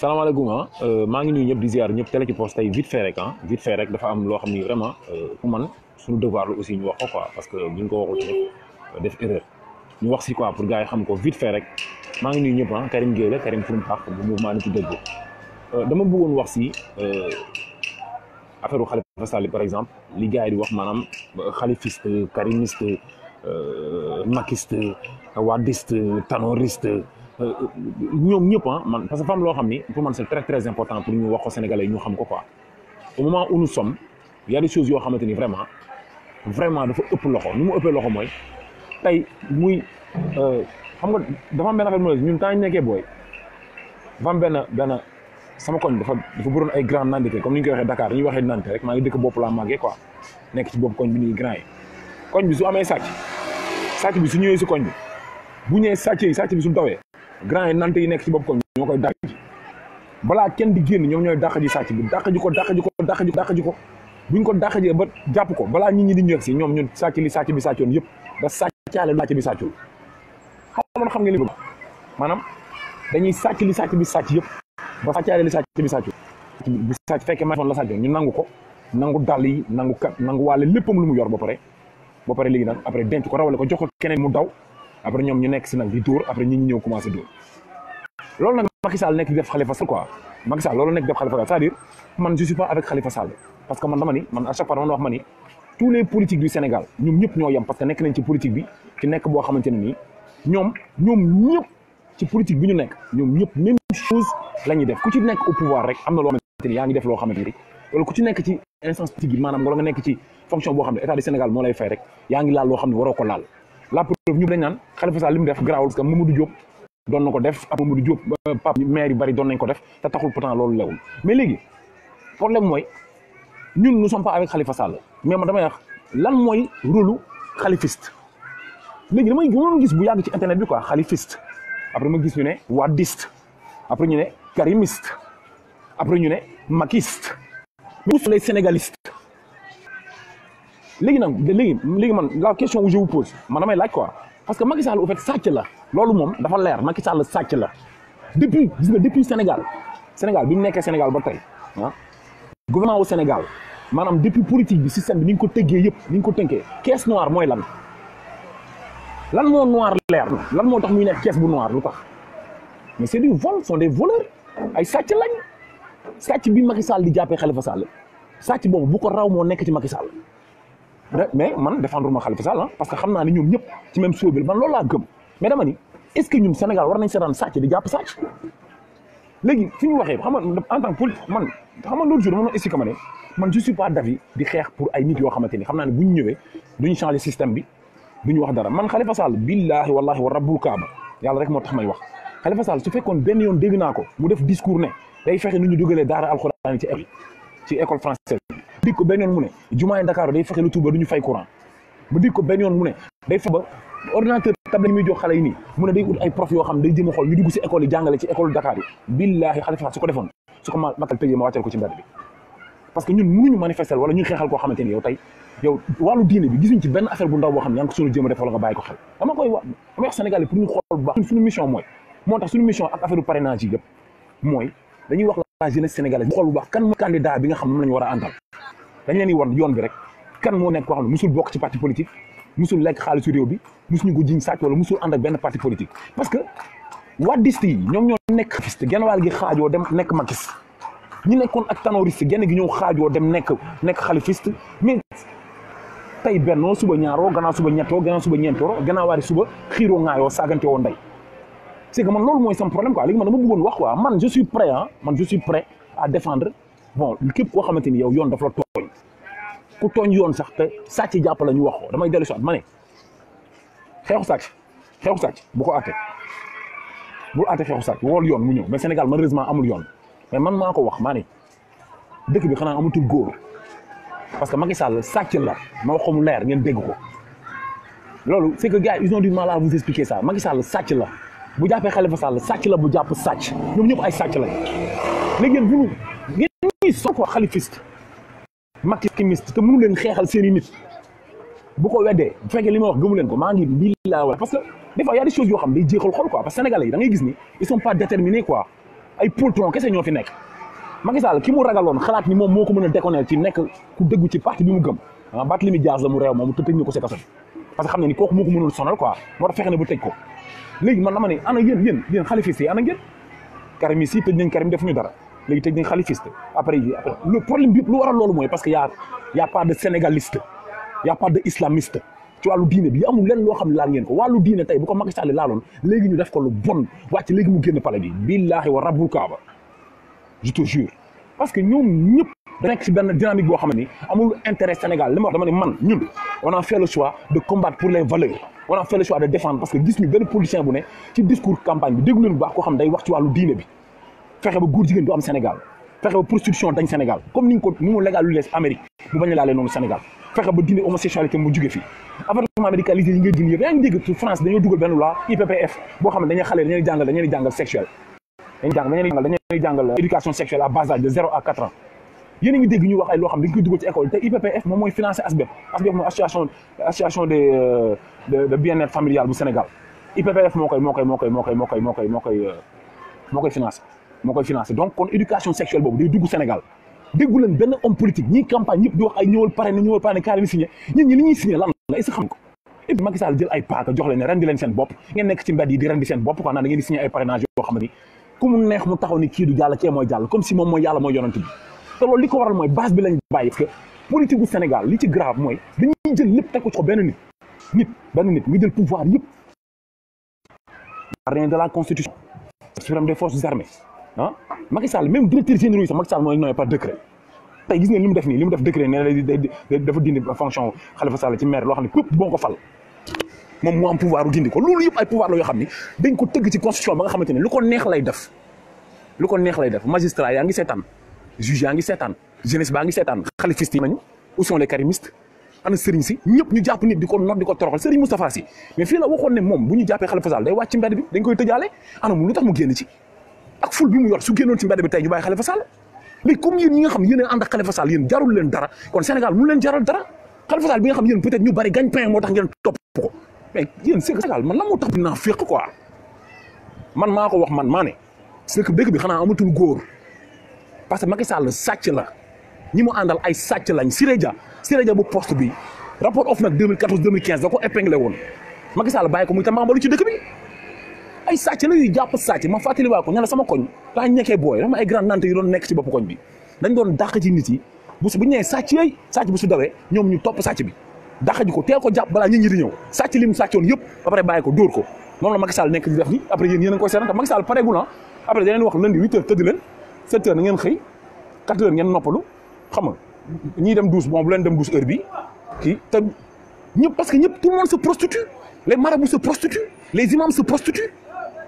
salaamaaleykum maa ngi nuyu ñëpp di ziar ñëpp télé ci poste tey vite fait rek vite fait rek dafa am loo xam ni vraiment pour man suñu devoir la aussi ñu wax ko quoi parce que buñ ko waxul tamit def erreur ñu wax si quoi pour gars yi xam ko vite fait rek maa ngi nuyu ñëpp Karim Gueye la Karim Xurum Xaq bu mouvement ni ci dëgg dama bëggoon wax si affaire Khalifa Sall par exemple li gars yi di wax maanaam khalifiste karimiste makiste wadiste tanoriste ñoom ñëpp man parce que fam loo xam ni pour man c'est très très important pour ñu wax ko Sénégalais ñu xam ko quoi au moment où nous sommes il y a des choses yoo xamante ni vraiment dafa ëpp loxo ni mu ëppee loxo mooy tey muy xam nga dafa am benn affaire mooy ñun temps ñu nekkee booy dafa am benn sama koñ dafa bëroon ay grand nandité comme ni ñu koy waxee Dakar ñuy waxee nante rek maa ngi dëkk bopp laa màggee quoi nekk ci bopp koñ bi nii grand yi koñ bi su amee sàcc bi su ñëwee si koñ bi bu ñëwee sàcc bi su dawee grand yi nante yi nekk ci bopp koñ ñoo koy dàq ji balaa kenn di génn ñoom ñooy dàq ji sàcc bi dàq ji ko buñ ko dàq ji ba jàpp ko balaa nit ñi di ñëw si ñoom ñun sàcc bi sàccoon yëpp da sàccaale sàcc bi sàccul xam nga li bëgg maanaam dañuy sàcc li sàcc bi sàcc yëpp ba sàccaale li sàcc bi sàccul bi sàcc fekkee ma la sàccoon ñu nangu ko nangu dàll yi nangu wàlle léppam lu mu yor ba pare léegi nag après denc ko rawale ko jox ko keneen mu daw après ñoom ñu nekk si nag di dóor après ñi ñëw commencé dóor loolu nag Macky Sall nekk di def Khalifa Sall quoi Macky Sall loolu nekk def Khalifa Sall c'est-à-dire man je suis pas avec Khalifa Sall parce que man dama ni man à chaque fois dama wax ma ni tous les politiques du Sénégal ñoom ñëpp ñoo yem parce que nekk nañ ci politique bi ci nekk boo xamante ne nii ñoom ñëpp ci politique bi ñu nekk ñoom ñëpp même chose la ñuy def ku ci nekk au pouvoir rek am na loo xamante ni yaa ngi def loo xamante ni wala ku ci nekk ci instance politique bi maanaam wala nga nekk ci fonction boo xam ne état du Sénégal moo lay fay rek yaa ngi laal loo xam ne waroo ko laal la preuve ñu dañ naan Khalifa Sall li mu def garaawul parce que Mamadou Diop doon na ko def ak Mamadou Diop Pape maire yu bari doon nañ ko def te taxul pourtant loolu lewul mais léegi problème mooy ñun nous sommes pas avec Khalifa Sall mais man damay wax lan mooy rôle khalifiste léegi damay gënoon gis bu yàgg ci internet bi quoi khalifiste après ma gis ñu ne wadiste après ñu ne karimiste après ñu ne makiste mais les sénégalistes léegi man la question où je vous pose man damay laaj quoi parce que Macky Sall au fait sàcc la loolu moom dafa leer Macky Sall sàcc la depuis Sénégal bi mu nekkee Sénégal ba tey gouvernement au Sénégal maanaam depuis politique bi système bi ni nga ko tëggee yëpp ni nga ko tënkee caisse noire mooy lan moo noir leer lan moo tax muy nekk caisse bu noir lu tax mais c'est du vol sont des voleurs ay sàcc lañ sàcc bi Macky Sall di jàppee Khalifa Sall sàcc boobu bu ko raw moo nekk ci Macky Sall mais man défendre ma Khalifa Sall parce que xam naa ne ñoom ñëpp ci même soo bi man loolu laa gëm mais dama ni est-ce que ñun Sénégal war nañ seetaan sàcc di jàpp sàcc léegi fi ñu waxee xam nga en tant que politique man xam nga l'autre jour dama doon expliqué ma ne man je suis pas d'avis di xeex pour ay nit yoo xamante ni xam naa ne bu ñu ñëwee duñu changer système bi duñu wax dara man Khalifa Sall billahi wallahi wa rabbul kaaba yàlla rek moo tax may wax Khalifa Sall su fekkoon benn yoon dégg naa ko mu def discours ne day fexe nu ñu dugalee daara alxuraan ci école française dig ko benn yoon mu ne jumaay Dakar day fexe lu tuuba du ñu fay courant ba dig ko benn yoon mu ne day fexe ba ordinateur tablette yi muy jox xale yi nii mu ne day ut ay prof yoo xam day jëm a xool ñu dugg si école yi jàngale ci école Dakar yi billahi Khalifa su ko defoon su ko makal tëjee ma wàccal ko ci mbedd bi parce que ñun mënuñu manifester wala ñuy xeexal koo xamante ni yow wàllu diine bi gisuñ ci benn affaire bu ndaw boo xam ne yaa ngi ko suñu jéem a def wala nga bàyyi ko xel dama wax Sénégal yi pour ñu xool bu baax suñu mission mooy moo tax suñu mission ak affaire parrainage yi yëpp mooy dañuy wax la jeunesse sénégalaise bu xool bu baax kan mooy candidat bi nga xam moom la ñu war a àndal dañ leen di wan yoon bi rek kan moo nekk koo xam ne musul bokk ci parti politique musul lekk xaalisu réew bi musuñu ko jiñ sàcc wala musul ànd ak benn parti politique parce que wadiste yi ñoom ñoo nekk xalifiste genn wàll gi xaajoo dem nekk makiste ñi nekkoon ak tanoriste genn gi ñëw xaajoo dem nekk xalifiste mais tey bennoo suba ñaaroo gannaaw suba ñettoo gannaaw suba ñeentoo gannaaw waari suba xiiroo ŋaayoo saagante woo ndey c'est que man loolu mooy sama problème quoi léegi man dama bëggoon wax quoi man je suis prêt à défendre bon képp koo xamante ni yow yoon daf la tooñ ku tooñ yoon sax te sàcc jàpp la ñu wax ko damay dellu si waat ma ne xeexu sàcc bu ko àtte xeexu sàcc wool yoon mu ñëw mais Sénégal malheureusement amul yoon mais man maa ko wax maa ne dëkk bi xanaa amatul góor parce que Macky Sall sàcc la ma wax ko mu leer ngeen dégg ko loolu c'est que gars ils ont du mal à vous expliquer ça Macky Sall sàcc la bu jàppee Khalifa Sall sàcc la bu jàpp sàcc ñoom ñëpp ay sàcc lañ léegi ngeen ñuy so quoi khalifiste makimiste te mënu leen xeexal seen i nit bu ko weddee bu fekkee li ma wax gëmu leen ko maa ngi bii laa wax parce que des fois y a des choses yoo xam day jeexal xol quoi parce que sénégalais yi da ngay gis ni ils sont pas déterminés quoi ay poltron kese ñoo fi nekk Macky Sall ki mu ragaloon xalaat ni moom moo ko mën a déconner ci nekk ku dëggu ci parti bi mu gëm Barthélémy Dias la mu réew moom te tëj ñu ko si kaso bi parce que xam ne ni kooku moo ko mënul sonal quoi moo tax fexe ne ba tëj ko léegi man dama ne ana yéen xalifiste yi ana ngeen Karim si tëj nañ Karim defuñu dara léegi tëj nañ xalifiste après le problème bi lu waral loolu mooy parce que y a pas de sénégaliste y a pas de islamiste ci wàllu diine bi amul lenn loo xam ne laal ngeen ko wàllu diine tey bu ko Macky Sall laaloon léegi ñu def ko lu bon wàcc léegi mu génn palais bi billaahi wa rabbul kaaba je te jure parce que ñoom ñëpp da nekk si benn dynamique boo xam ne amul intérêt Sénégal li ma wax dama ne man ñun on a fait le choix de combattre pour les valeurs on a fait le choix de défendre parce que gis ñu benn politicien bu ne ci discours campagne bi déglu leen bu baax koo xam day wax ci wàllu diine bi fexe ba góor jigéen du am Sénégal fexe ba prostitution dañ Sénégal comme ni mu légalisé Amérique mu bañ a laalee noonu Sénégal fexe ba dindi homosexualité mu jóge fii avortement médicalisé yi ngay gën yëpp yaa ngi dégg France dañoo dugal benn loi IPPF boo xam ne dañuy xale dañuy jàngal sexuel dañuy jàngal éducation sexuelle à bas âge de 0 à 4 ans yéen a ngi dégg ñu wax ay loo xam dañ koy dugal ci école te IPPF moom mooy financé ASBEF mooy association de bien-être familial bu Sénégal IPPF moo koy financé donc kon éducation sexuelle boobu day dugg Sénégal déggu leen benn homme politique ñi campagne ñëpp di wax ay ñëwal pare kaari ni signé ñun ñi li ñuy signé lan la est-ce que xam ko et puis Macky Sall jël ay paaka jox leen ne rendi leen seen bopp ngeen nekk ci mbedd yi di rendi seen bopp quoi naan da ngeen di signé ay parrainage yoo xam ne ni ku mu neex mu taxaw ni kii du jàll kee mooy jàll comme si moom mooy yàlla mooy yonent bi te loolu li ko waral mooy base bi lañ bàyyi parce que politique bu Sénégal li ci grave mooy dañuy jël lépp teg ko ci benn nit nga jël pouvoir yëpp rien de la constitution suprême des forces armées Macky Sall même directeur généraux yi sax Macky Sall mooy nommé par décret tey gis ngeen li mu def nii li mu def décret ne dafa dindi fonction Khalifa Sall ci maire loo xam ne képp boo ko fal moom mu am pouvoir u dindi ko loolu yëpp ay pouvoir la yoo xam ne dañ ko tëgg ci constitution ba nga xamante ne lu ko neex lay def magistrat yaa ngi seetaan juge yaa ngi seetaan jeunesse baa ngi seetaan xalifiste yi nañu où sont les karimistes ana sëriñ si ñëpp ñu jàpp nit di ko not di ko toroxal sëriñ Moustapha Sy mais fii la waxoon ne moom bu ñu jàppee Khalifa Sall day wàcc ci mbedd bi dañ koy tëjaale ana mu lu tax mu génn ci ak ful bi mu yor su génnoon ci mbedd bi tey ñu bàyyi Khalifa Sall léegi comme yéen ñi nga xam yéen a ànd ak Khalifa Sall yéen jarul leen dara kon Sénégal mu leen jaral dara Khalifa Sall bi nga xam yéen peut-être ñu bari gagne-pain moo tax ngeen topp ko mais yéen Sénégal man la moo tax dinaa féq quoi man maa ko wax man maa ne c'est que dëkk bi xanaa amatul góor parce que Macky Sall sàcc la ñi mu àndal ay sàcc lañ Siré Dia bu poste bi rapport OFNAC 2014 2015 da ko épinglé woon Macky Sall bàyyi ko muy tambaambalu ci dëkk bi ay sàcc la yuy jàpp sàcc ma fàttali waa ko ña la sama koñ daa ñekkee booy dama ay grand nante yu doon nekk ci bopp koñ bi dañ doon dàq ci nit yi bu ñu nee sàcc yooyu sàcc bu su dawee ñoom ñu topp sàcc bi dàq ji ko teel ko jàpp balaa nit ñi di ñëw sàcc li mu sàccoon yëpp après bàyyi ko dóor ko moom la Macky Sall nekk di def ni après yéen a ngi koy seetaan Macky Sall pareegul na après da leen wax lundi 8h tëdd leen 7h na ngeen xëy 4h ngeen noppalu xam nga ñii dem douze bon bu leen dem douze heure bi kii te ñëpp parce que ñëpp tout le monde se prostitue les marabouts se prostituent les imams se prostituent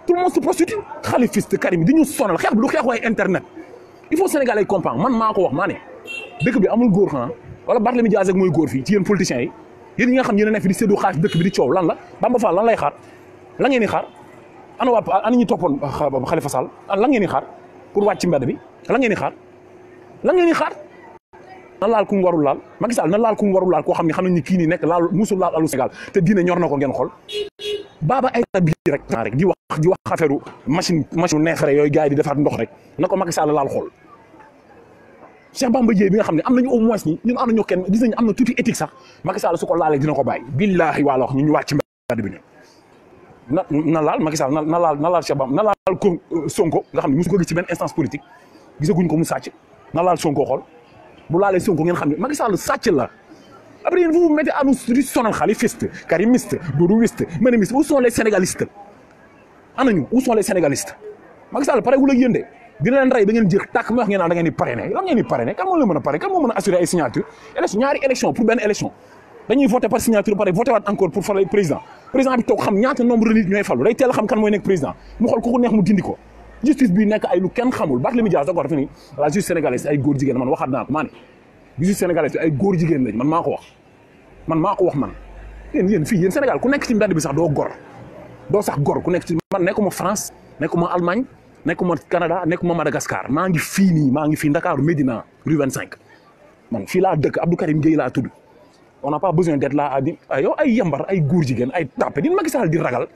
tout le monde se prostitue xalifiste Karim di ñu sonal xeex bi du xeex waaye internet il faut Sénégalais comprendre man maa ko wax maa ne dëkk bi amul góor xanaa wala Barthélémy Dias ak mooy góor fii ci yéen politiciens yi yéen ñi nga xam yéen a nekk fi di séddoo xaalis dëkk bi di coow lan la Bamba Fall lan lay xaar la ngeen di xaar ana waa ana ñu toppoon Khalifa Sall la ngeen di xaar pour wàcc ci mbedd bi la ngeen di xaar na laal ku mu warul laal Macky Sall na laal ku mu warul laal koo xam ne xam nañ ni kii nii nekk laal musul laal alu Sénégal te diine ñor na ko ngeen xool Baba Aïdara bii rek di wax affaire machine neefere yooyu gars yi di defaat ndox rek na ko Macky Sall laal xool Cheikh Bamba Dièye bi nga xam ne am nañu au moins ni ñun am nañu kenn gis nañu am na tuuti éthique sax Macky Sall su ko laalee dina ko bàyyi billaahi waa la wax ñu wàcc ci mbedd bi ñu na laal Macky Sall na laal Cheikh Bamba na laal ko Sonko nga xam ne mosu ko gis ci benn instance politique gisaguñ ko mu sàcc na laal Sonko xool bu laalee Sonko ngeen xam ne Macky Sall sàcc la après yéen vous vous mettez à nous sonal xalifiste karimiste doudouiste ménémiste où sont les sénégalistes anañu où sont les sénégalistes Macky Sall pare gu la yéen de dina leen rey ba ngeen jeex tàkk ma wax ngeen naan da ngeen di parrainer lan ngeen di parrainer kan moo leen mën a parrainer kan moo mën a assurer ay signature élection ñaari élection pour benn élection dañuy voter par signature pare voter waat encore pour fal président bi toog xam ñaata nombre de nit ñooy falu day teel a xam kan mooy nekk président mu xool ku ko neex mu dindi ko justice bi nekk ay lu kenn xamul Barthélémy Dias d'accord dafa ni la justice sénégalaise ay góor jigéen man waxaat naa ko maa ne justice sénégalaise ay góor jigéen lañ man maa ko wax man yéen fii yéen Sénégal ku nekk ci mbedd bi sax doo sax gor ku nekk ci man nekkuma France nekkuma Allemagne nekkuma Canada nekkuma Madagascar maa ngi fii Ndakaaru Médina rue 25 man fii laa dëkk Abdou Karim Gueye laa tudd on n'a pas besoin d'être là à dire yow ay yambar ay góor jigéen ay tàppe di Macky Sall di ragal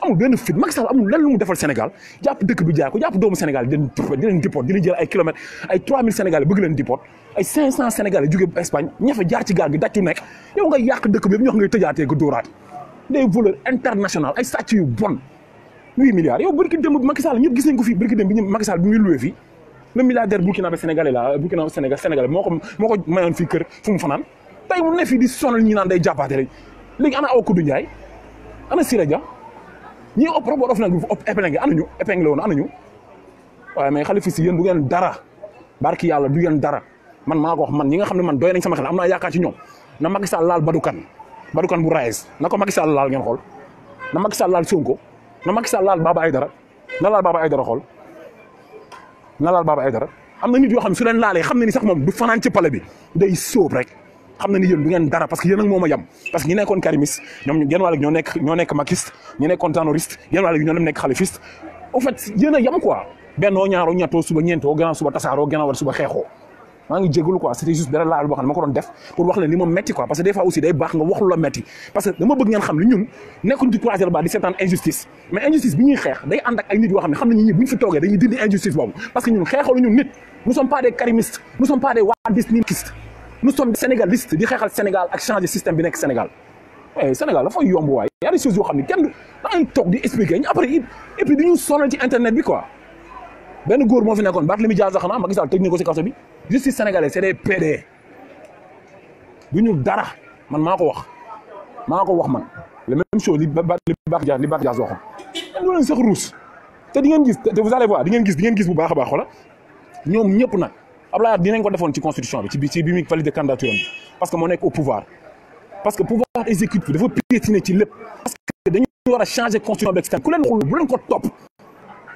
amul benn fit Macky Sall amul lenn lu mu defal Sénégal jàpp dëkk bi jaay ko jàpp doomu Sénégal di leen dipot di leen jël ay kilomètres ay 3000 Sénégalais bëgg leen dipot ay 500 Sénégalais jóge Espagne ñafe jaar ci gaal gi daj ci nekk yow ngay yàq dëkk bi yëpp ñu wax ngay tëjaatee ko dóoraat des voleurs international ay sàcc yu bon 8 milliards yow barki démb Macky Sall ñëpp gis nañ ko fii barki démb bi Macky Sall bi muy loué fii le milliardaire burkinabé sénégalais la burkinabé sénégalais moo ko mayoon fii kër fu mu fanaan tey mu ne fii di sonal ñi naan day jàppaate rek léegi ana aw Koudou Ndiaye ana Siré Dia ñii ëpp rapport of nag épinglé anañu épinglé woon anañu waaye mais Khalifa si yéen du ngeen dara barki yàlla du ngeen dara man maa ko wax man ñi nga xam ne man doy nañ sama xel am naa yaakaar ci ñoom na Macky Sall laal Badoukan bu Raes na ko Macky Sall laal ngeen xool na Macky Sall laal Sonko na Macky Sall laal Baba Aïdara na laal Baba Aïdara xool na laal Baba Aïdara am na nit yoo xam ne su leen laalee xam ne ni sax moom du fanaan ci palais bi day sóob rek xam na ni yéen du ngeen dara parce que yéen ak moom a yam parce que ñi nekkoon karimiste ñoom genn wàll gi ñoo nekk makiste ñi nekkoon tanoriste genn wàll gi ñoo dem nekk xalifiste au fait yéen a yam quoi bennoo ñaaroo ñettoo suba ñeentoo gannaaw suba tasaaroo gannaaw suba xeexoo maa ngi jégalu quoi c'était juste benn laal boo xam ne ma ko doon def pour wax leen li ma metti quoi parce que des fois aussi day baax nga wax lu la metti parce que dama bëgg ngeen xam ne ñun nekkuñ ci croiser le bas di seetaan injustice mais injustice bi ñuy xeex day ànd ak ay nit yoo xam ne xam nañu ñi bu ñu fi toogee dañuy dindi injustice boobu parce que ñun xeexalu ñun nit nous sommes pas des karimistes nous sommes pas des wadisnikistes nous sommes des sénégalistes di xeexal Sénégal ak changer système bi nekk Sénégal Sénégal dafay yomb waay y a des choses yoo xam ne kenn da ngay toog di expliquer ñu après et puis dañu sonal ci internet bi quoi benn góor moo fi nekkoon Barthélémy Dias xanaa Macky Sall tëj na ko si kaso bi justice sénégalaise c'est des PD du ñu dara man maa ko wax man la même chose li Barth Dias waxoon kenn du leen sax ruus te di ngeen gis te vous allez voir di ngeen gis bu baax a baax xoola ñoom ñëpp nag Abdoulaye dinañ ko defoon ci constitution bi ci bi muy validé candidature bi parce que moo nekk au pouvoir parce que pouvoir exécutif dafa piétiner ci lépp parce que dañu war a changer constitution bi ku leen waxul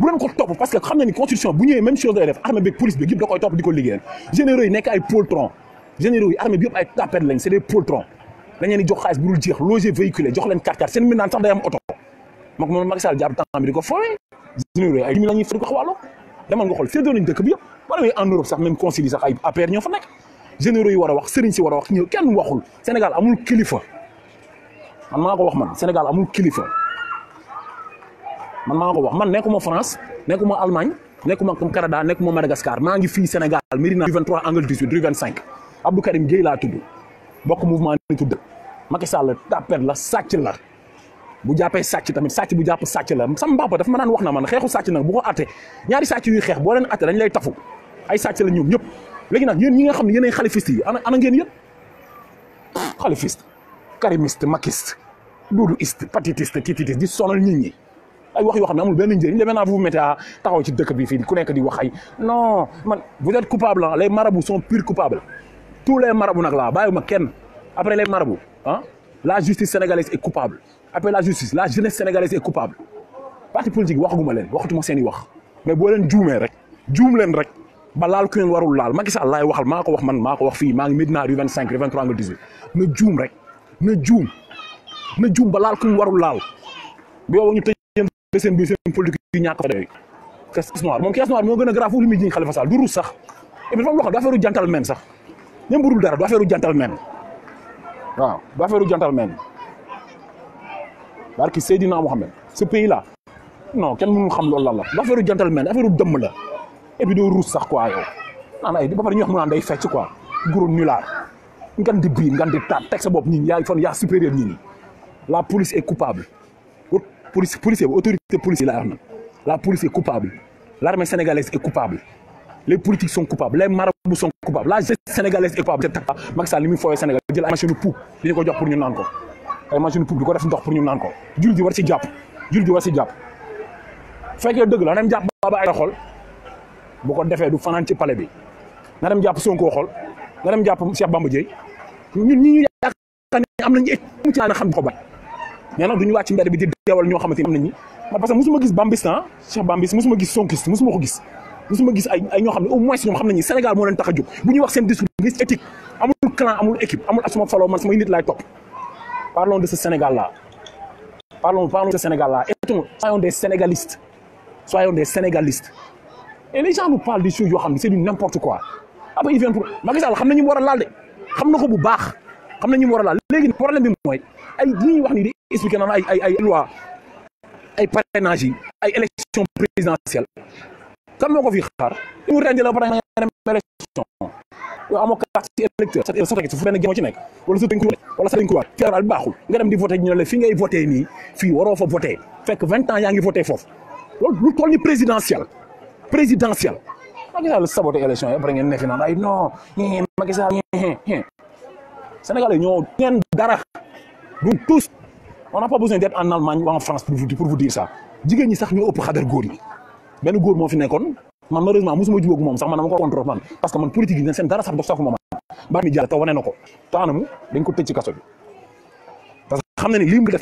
bu leen ko topp parce que xam na ni constitution bu ñëwee même chose lay def armée bi police bi yëpp da koy topp di ko liggéeyal généraux yi nekk ay poltron généraux yi armée bi yëpp ay tapet lañ c'est des poltrons dañ leen di jox xaalis bu dul jeex loger véhiculé jox leen 4x4 seen mbindaan sax day am oto moom Macky Sall jàpp temps bi di ko foowee généraux yi ay mi la ñuy fa di ko xawaaloo demal nga xool séddoo nañ dëkk bi yëpp wala en Europe sax même conseil yi sax ay APR ñoo fa nekk généraux yi war a wax sëriñ si war a wax ñëw kenn waxul Sénégal amul kilifa man maa ko wax man Sénégal amul kilifa man maa ko wax man nekkuma France nekkuma Allemagne nekkuma comme Canada nekkuma Madagascar maa ngi fii Sénégal Médina rue 23 angle 18 rue 25 Abdou Karim Gueye laa tudd bokk mouvement ni tudd Macky Sall tapet la sàcc la bu jàppee sàcc tamit sàcc bu jàpp sàcc la sama papa dafa ma daan wax na man xeexu sàcc nag bu ko atte ñaari sàcc yuy xeex boo leen atte dañ lay tafu ay sàcc la ñoom ñëpp léegi nag yéen ñi nga xam ne yéenay xalifiste yi ana ngeen yëpp xalifiste karimiste makiste duuduiste patitiste tititiste di sonal nit ñi ay wax yoo xam ne amul benn njëriñ le maintenant vous mettez à taxaw ci dëkk bi fii ku nekk di wax ay non man vous êtes coupable les marabouts sont purs coupables tous les marabouts nag laa bàyyiwuma kenn après les marabouts la justice sénégalaise est coupable après la justice la jeunesse sénégalaise est coupable parti politique waxaguma leen waxatuma seen i wax mais boo leen juumee rek juum leen rek ba laal ku ngeen warul laal Macky Sall laay waxal maa ko wax man maa ko wax fii maa ngi Médina rue 25 rue 23 angle 18 na juum rek na juum ba laal ku ngeen warul laal bu yow ñu tëj seen biir seen politique yu ñàkk fa doy caisse noire moom caisse noire moo gën a grave foofu li muy jiñ Khalifa Sall du ruus sax et puis dafa am loo xam du affaire u gentleman sax même bu dul dara du affaire u gentleman waaw du affaire u gentleman barki Seydina Mohamed ce pays là non kenn mënul xam loolu lan la du affaire u gentleman affaire u dëmm la et puis doo ruus sax quoi yow naan ay ba pare ñu wax mu naan day fecc quoi gros nulard ngan di bii ngan di taat teg sa bopp ñi yaa fan yaa supérieur ñi la police est coupable policier autorité policière la wax la police est coupable l'armée sénégalaise est coupable les politiques sont coupables les marabouts sont coupables la jeunesse sénégalaise est coupable c'est Macky Sall li muy fooyee Sénégal jël ay machine poup di ñu ko jox pour ñu naan ko ay machine poup di ko def ndox pour ñu naan ko jul di war si jàpp fekkee dëgg la na dem jàpp Baba Aïdara xool bu ko defee du fanaan ci palais bi na dem jàpp Sonko xool na dem jàpp Cheikh Bamba Dièye ñun ñi ñu yaakaar ne am nañu ci na xam ko bañ mais nag duñu wàcc mbedd bi di deewal ñoo xamante ni am nañu parce que musuma gis Bambis Cheikh Bambis musuma gis Sonkiste musuma ko gis musuma gis ay ñoo xam ne au moins ñoom xam nañu Sénégal moo leen tax a jóg bu ñuy wax seen discours gis éthique amul clan amul équipe amul asuma faloo man samay nit laay topp parlons de ce Sénégal là parlons de ce Sénégal là soyons des sénégalistes et les gens nous parlent des choses yoo xam ne c'est du n'importe quoi après il vient pour Macky Sall xam nañu mu war a laal de xam na ko bu baax xam nañu mu war a laal léegi problème bi mooy ay li ñuy wax ni di expliquer naan ay loi ay parrainage yi ay élection présidentielle kan moo ko fi xaar li mu rendi la ba nga dem élection yow amoo carte ci électeur sa élection fu benn génn moo ci nekk wala sa dañ ko wala sa dañ ko waat fii daal baaxul nga dem di voté ñu ne la fi ngay voté nii fii waroo fa voté fekk 20 ans yaa ngi voté foofu loolu lu toll ni présidentielle Macky Sall saboté élection yi après ngeen ne fi naan ay non Macky Sall Sénégalais ñoo ngeen dara du tous on n'a pas besoin d'être en Allemagne ou en France pour vous dire ça jigéen ñi sax ñoo ëpp xadar góor ñi benn góor moo fi nekkoon man malheureusement mosuma jubóog moom sax man dama ko contre man parce que man politique yi seen dara sax dof safu ma man baa mi jàll te wane na ko te anamu dañ ko tëj ci kaso bi parce que xam na ni lii mu def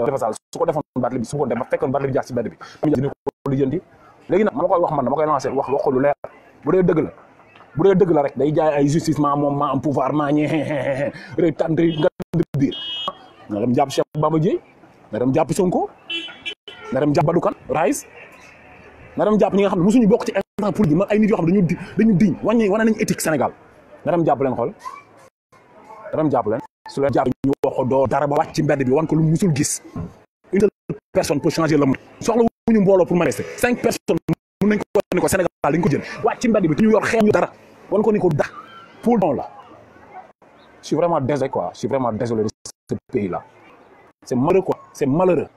Khalifa Sall su ko defoon baat bi su ko def ba fekkoon baat bi jaar ci bedd bi dina ko lijjanti léegi nag ma koy wax man dama koy lancé wax ko lu leer bu dee dëgg la rek day jaay ay justice moom maa am pouvoir maa ñee rek tànn nga biir na dem jàpp Cheikh Bamba Dièye na dem jàpp Sonko na dem jàpp Badou Kane Rais na dem jàpp ñi nga xam ne mosuñu bokk ci instant politique man ay nit yoo xam ne dañu diñ wane nañu éthique Sénégal na dem jàpp leen xool na dem jàpp leen su leen jàpp ñu wax ko doo dara ba wàcc ci mbedd bi wan ko lu musul gis une seule personne peut changer le monde soxla wuñu mbooloo pour manifester 5 personnes mën nañ ko ni ko Sénégal dañ ko jël wàcc ci mbedd bi te ñu yor xeex ñu dara wan ko ni ko da pour le la je suis vraiment désolé quoi je suis vraiment désolé de ce pays là c'est malheureux quoi c'est malheureux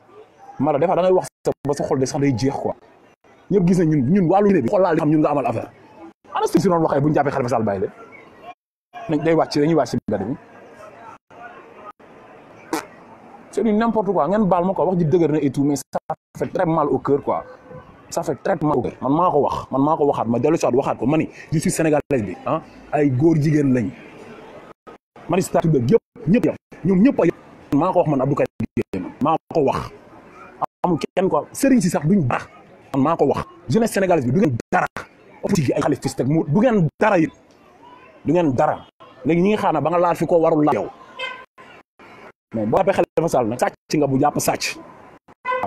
des fois da ngay wax ba sa xol de sax day jeex quoi ñëpp gis nañ ñun wàllu ne bi xool laal xam ñun nga amal affaire ana si doon waxee bu ñu jàppee Khalifa Sall bàyyi leen dañuy wàcc ci mbedd mi c'est du n'importe quoi ngeen baal ma quoi wax ji dëgër na et tout mais ça fait très mal au cœur quoi ça fait très mal au cœur man maa ko waxaat ma dellu si waxaat ko ma ni justice sénégalaise bi ay góor jigéen lañ magistrature bi ñëpp ñoom ñëpp a maa ko wax man Abdou Karim Gueye maa ko wax amul kenn quoi sëriñ si sax duñ baax man maa ko wax jeunesse sénégalaise bi du ngeen dara politique yi ay xalif fis teg mu du ngeen dara it du ngeen dara léegi ñi ngi xaar na ba nga laal fi ko warul la yow mais boo jàppee Khalifa Sall nag sàcc nga bu jàpp sàcc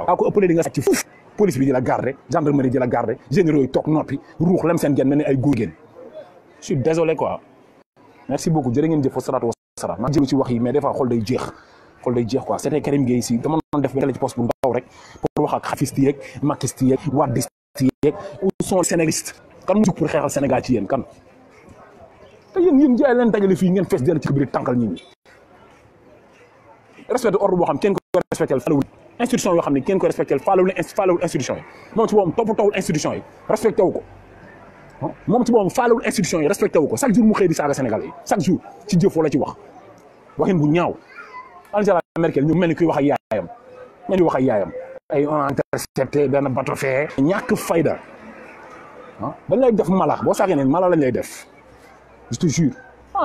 waaw ko ëppalee di nga sàcc fuuf police bi di la garder gendarmerie di la garder généraux yi toog noppi ruux lem seen gen mel ni ay góor génn je suis désolé quoi merci beaucoup jërë ngeen jëf wa salaatu wa salaam maa jëm ci wax yi mais des fois xol day jeex quoi c'était Karim Gueye si dama doon def benn ci poste bu ndaw rek pour wax ak xafiste yeeg makiste yeeg wadiste yeeg où sont les sénégalistes kan mu jug pour xeexal Sénégal ci yéen kan te yéen jaay leen dajale fii ngeen fees dell ci biir tànkal nit ñi respecté ordre boo xam kenn ko respecté falawul institution yoo xam ne kenn ko respecté falawul institution yi moom ci boppam toppatoowul institution yi respecté wu ko moom ci boppam falawul institution yi respecté wu ko chaque jour mu xëy di saaga Sénégal yi chaque jour ci jëf wala ci waxin bu ñaaw Angela Merkel ñu mel ni kuy wax ak yaayam ay on a intercepté benn bateau fee ñàkk fayda dañ lay def mala boo saagee ne mala lañ lay def je te jure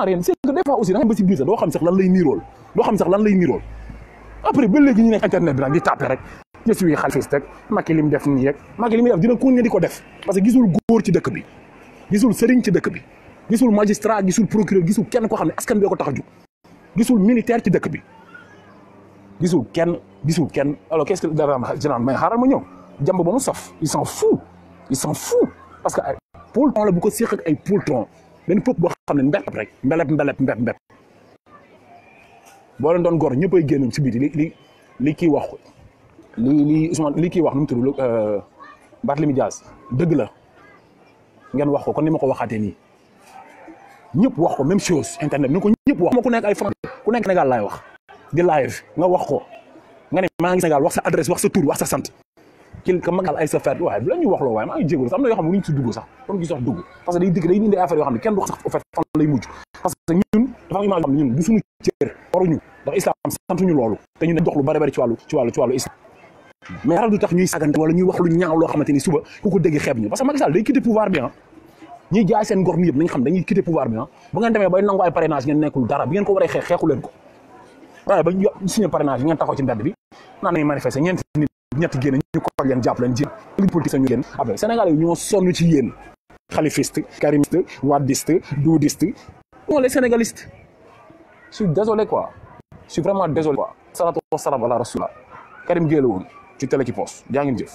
rien c'est que des fois aussi da nga ba si biir sax doo xam sax lan lay nirool après ba léegi ñu nekk internet bi nag di tapé rek je suis xalifiste rek Macky li mu def nii rek Macky li muy def dina continuer di ko def parce que gisul góor ci dëkk bi gisul sëriñ ci dëkk bi gisul magistrat gisul procureur gisul kenn koo xam ne askan bi ko tax a jóg gisul militaire ci dëkk bi gisul kenn alors qu'est-ce que dara général mais xaaral ma ñëw jàmb ba mu saf il s'en fout parce que ay poltron la bu ko séq ak ay poltron benn peuple boo xam ne mbelep boo leen doon gor ñëppay génn ci biti li kii wax li Ousmane li kii wax nu mu tudd Barthélémy Dias dëgg la ngeen wax ko kon ni ma ko waxaatee nii ñëpp wax ko même chose internet ni ko ñëpp wax ma ku nekk ay fan ku nekk Sénégal laay wax di live nga wax ko nga ne maa ngi Sénégal wax sa adresse wax sa tur wax sa sant kii ka magal ay sa feet waaye bu la ñuy wax loo waaye maa ngi jégalu sax am na yoo xam ne mënuñ ci dugg sax kon gi sax dugg parce que day indi affaire yoo xam ne kenn du wax sax au fait fan lay mujj parce que ñun dafa am image yoo xam ne ñun du suñu cër waruñu ndax islam santuñu loolu te ñun dañ dox lu bari ci wàllu islam mais dara du tax ñuy sagante wala ñuy wax lu ñaaw loo xamante ni suba ku ko dégg xeeb ñu parce que Macky Sall day quitter pouvoir bi ñuy jaay seen ngor mi yëpp nañ xam dañuy quitter pouvoir bi bu ngeen demee bay nangu ay parrainage ngeen nekkul dara bi ngeen ko waree xeexu leen ko waaye ba signé parrainage ngeen taxaw ci mbedd bi naan nañu manifester ñetti génn ñu ko leen jàpp leen jéem li politique ñu génn après Sénégal yi ñoo sonn ci yéen khalifiste karimiste wadiste doudiste non les sénégalistes je suis désolé quoi je suis vraiment désolé quoi salatu wa salam ala rasulillah Karim Gueye la woon ci télé ci poste jaa ngeen jëf